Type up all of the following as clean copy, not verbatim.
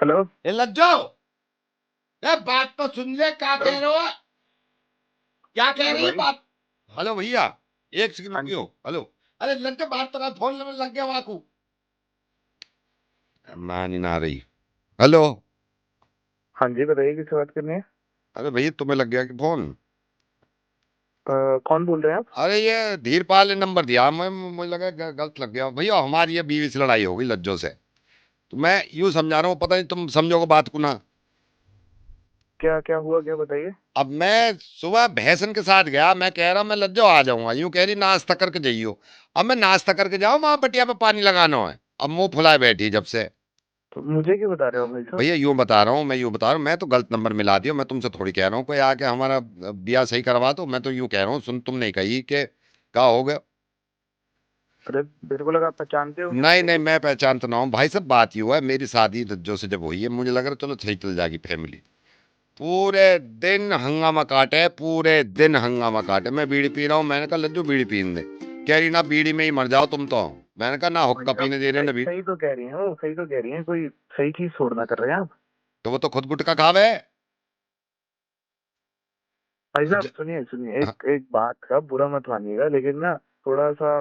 Hello. ए लज्जो, ए बात तो सुन ले, क्या कह रहे हो? क्या कह हेलो रही है भाई। बात? हेलो भैया, एक सेकंड हाँ रुकियो। जी। हेलो। अरे लज्जो, बात तो कर, फोन लग गया वाकू। मान ही ना रही। हेलो। हाँ जी, बताइए किससे बात करनी है। अरे भैया, तुम्हें लग गया कि फोन? कौन बोल रहे हैं आप? अरे ये धीरपाल ने नंबर दिया, मैं मुझे लगा गलत लग गया भैया। हमारी ये बीवी से लड़ाई हो गई लज्जो से। तो मैं यूं समझा रहा हूँ, पता नहीं तुम समझोगे बात को ना। क्या क्या हुआ, क्या बताइए। अब मैं सुबह भैंसन के साथ गया, मैं कह रहा हूं मैं लज्जो आ जाऊंगा, यूं कह रही नाश्ता करके जाइयो। अब मैं नाश्ता करके जाऊं, वहां बटिया पे पानी लगाना है। अब मुंह फुलाए बैठी जब से। तो मुझे क्यों बता रहे हो भाई साहब? भैया यूं बता रहा हूँ, मैं यूं बता रहा हूँ, मैं तो गलत नंबर मिला दिया। मैं तुमसे थोड़ी कह रहा हूँ कोई आके हमारा बियाह सही करवा दो। मैं तो यूं कह रहा हूँ, सुन, तुम नहीं कही कि क्या हो गया। अरे मेरे को लगा आप पहचानते हो नहीं मुझे। नहीं, मैं पहचानता ना हूँ भाई साहब। बात ये हुआ है, मेरी शादी लज्जो से जब हुई है, मुझे लग रहा है चलो सही चल जाएगी फैमिली। पूरे दिन हंगामा काटे, पूरे दिन हंगामा काटे। मैं बीड़ी पी रहा हूँ, मैंने कहा लज्जू बीड़ी पीने दे। कह रही ना, बीड़ी में ही मर जाओ तुम तो। मैंने कहा ना, भाई हुक्का साहब पीने दे रहे सही ना बीड़ी। सही तो कह रही हैं, वो सही तो कह रही हैं, कोई सही चीज छोड़ना कर रहे हैं आप। तो वो तो खुद गुटखा खावे। भाई अब साहब सुनिए सुनिए, हाँ, एक एक बात का बुरा मत मानिएगा, लेकिन ना थोड़ा सा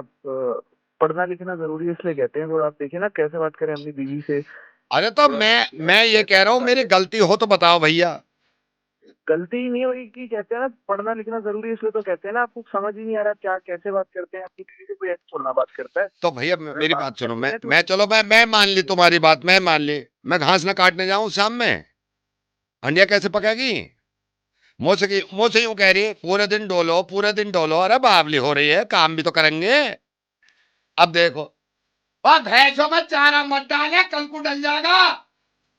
पढ़ना लिखना जरूरी है, इसलिए कहते हैं। थोड़ा आप देखिए ना कैसे बात करें अपनी बीवी से। अरे तो थोड़ा मैं ये ऐसे कह रहा मत हूँ, बात मेरी करिए। गलती हो तो बताओ भैया। गलती ही नहीं होगी कि कहते हैं ना पढ़ना लिखना जरूरी है, इसलिए तो कहते हैं ना। आपको समझ ही नहीं आ रहा क्या कैसे बात करते हैं, आपकी बीवी से कोई ऐसे थोड़ा ना बात करता है। तो भैया अगर मेरी बात बात सुनो। करनी है तो मैं चलो, मैं मान ली तुम्हारी बात, मैं मान ली। मैं घास ना काटने जाऊं शाम में, हंडिया कैसे पकेगी? मुझसे यूं कह रही है, पूरे दिन डोलो पूरे दिन डोलो। अरे बावली हो रही है, काम भी तो करेंगे। अब देखो, और भैंसों में चारा मत डाले, कल को डल जाएगा।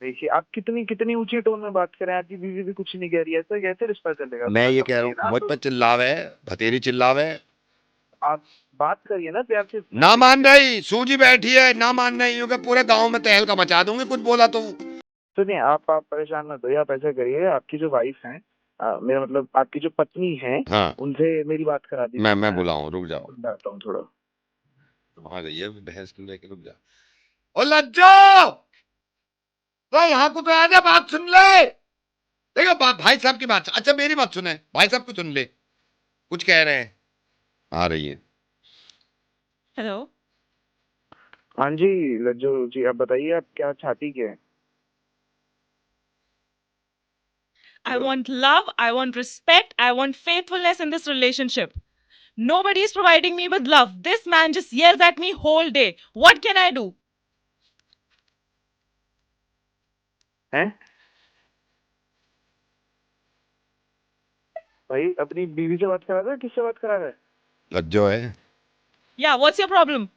देखिए, आप कितनी कितनी ऊंची टोन में बात करें, आपकी बीवी भी कुछ नहीं कह रही है, ऐसा कैसे रिश्ता चलेगा? मैं थोड़ा ये कह रहा समझिए हूँ, ना मुझ तो। पर चिल्लावे, भतेरी चिल्लावे। आप बात करिए ना प्यार से। ना मान देखिए, रही, सूजी बैठी है, ना मान रही हूँ कि पूरे गांव में तहलका मचा दूंगी कुछ बोला तो। सुनिए, आप परेशान मत होइए। आप ऐसा करिए, आपकी जो वाइफ है, मेरा मतलब आपकी जो पत्नी है, हाँ, उनसे मेरी बात करा दीजिए। मैं मैं बुलाऊं, रुक जाओ। बताता हूँ थोड़ा। वहां गई है भैंस को लेके, रुक जा। ओ लज्जो, तो यहाँ को तो आ जा, बात सुन ले। देखो भाई साहब की बात, अच्छा मेरी बात सुने, भाई साहब को सुन ले, कुछ कह रहे हैं। आ रही है। हेलो। हाँ जी। लज्जो जी, आप बताइए आप क्या चाहती क्या है। I hello. want love, I want respect, I want faithfulness in this relationship. Nobody is providing me with love. This man just yells at me whole day. What can I do? हैं? भाई अपनी बीवी से बात करा रहा है, किससे बात करा रहा है? लज्जो है। Yeah, what's your problem?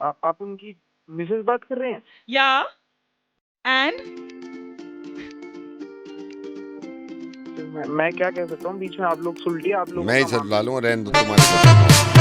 आप उनकी मिसेज बात कर रहे हैं? Yeah, and तो मैं क्या कह सकता हूँ बीच में? आप लोग सुलटिए, आप लोगों मैं ही का सद ला मामला। लूंगा, रहने दो, तुम्हारे साथ